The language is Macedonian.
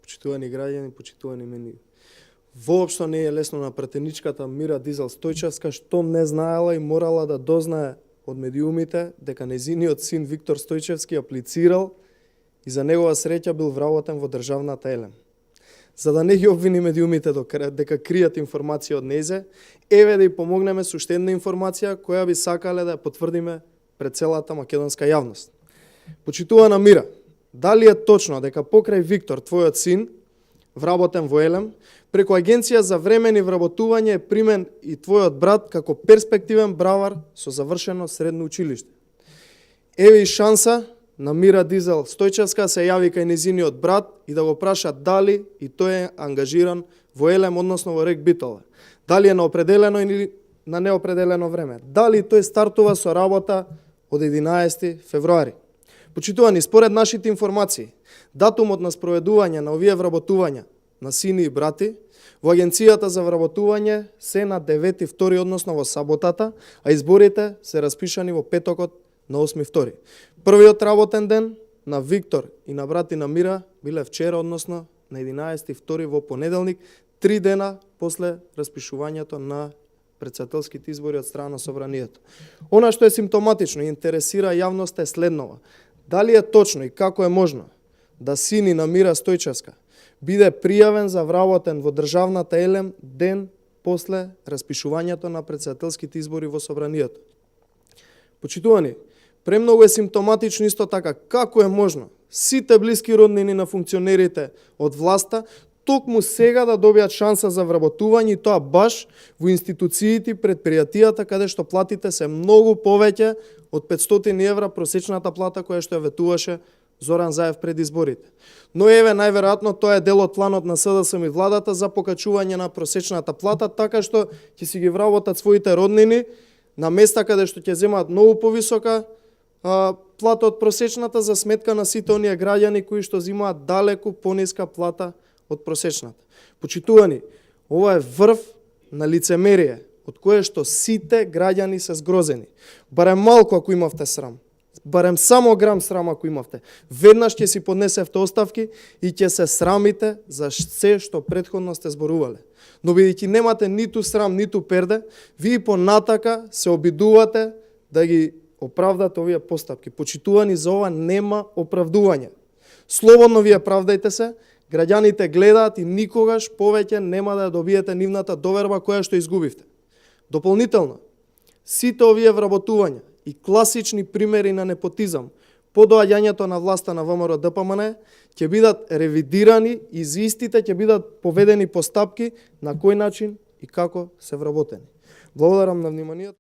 Почитувани граѓани, почитувани мении. Воопшто не е лесно на пратеничката Мира Дизел Стојчевска, што не знаела и морала да дознае од медиумите дека нејзиниот син Виктор Стојчевски аплицирал и за негова среќа бил вработен во државната Елем. За да не ги обвини медиумите дека кријат информација од нејзе, еве да и помогнеме со уште една информација која би сакале да ја потврдиме пред целата македонска јавност. Почитувана Мира, дали е точно дека покрај Виктор, твојот син, вработен во Елем, преку Агенција за времени вработување е примен и твојот брат како перспективен бравар со завршено средно училиште? Еве и шанса на Мира Дизел Стојчевска се јави кај незиниот брат и да го праша дали и тој е ангажиран во Елем, односно во РЕК Битола. Дали е на определено или на неопределено време. Дали тој стартува со работа од 11 февруари. Почитувани, според нашите информации, датумот на спроведување на овие вработувања на сини и брати во Агенцијата за вработување се на 9.2, односно во саботата, а изборите се распишани во петокот на 8.2. Првиот работен ден на Виктор и на брати на Мира биле вчера, односно на 11.2 во понеделник, 3 дена после распишувањето на претседателските избори од страна на Собранието. Она што е симптоматично и интересира јавноста е следнова. Дали е точно и како е можно да сини на Мира Стојчевска биде пријавен за вработен во државната Елем ден после распишувањето на претседателските избори во Собранието? Почитувани, премногу е симптоматично исто така како е можно сите блиски роднини на функционерите од власта токму сега да добијат шанса за вработување и тоа баш во институциите и предпријатијата каде што платите се многу повеќе од 500 евра просечната плата која што ја ветуваше Зоран Заев пред изборите. Но еве, најверојатно тоа е дел од планот на СДСМ и владата за покачување на просечната плата, така што ќе си ги вработат своите роднини на места каде што ќе земаат многу повисока плата од просечната за сметка на сите оние граѓани кои што земаат далеку пониска плата од просечната. Почитувани, ова е врв на лицемерие, од кое што сите граѓани се згрозени. Барем малку ако имавте срам, барем само грам срам ако имавте, веднаш ќе си поднесевте оставки и ќе се срамите за се што претходно сте зборувале. Но бидејќи немате ниту срам, ниту перде, вие понатака се обидувате да ги оправдате овие постапки. Почитувани, за ова нема оправдување. Слободно вие правдајте се, граѓаните гледаат и никогаш повеќе нема да ја добиете нивната доверба која што изгубивте. Дополнително, сите овие вработувања и класични примери на непотизам по доаѓањето на власта на ВМРО ДПМН ќе бидат ревидирани и за истите ќе бидат поведени постапки на кој начин и како се вработени. Благодарам на вниманието.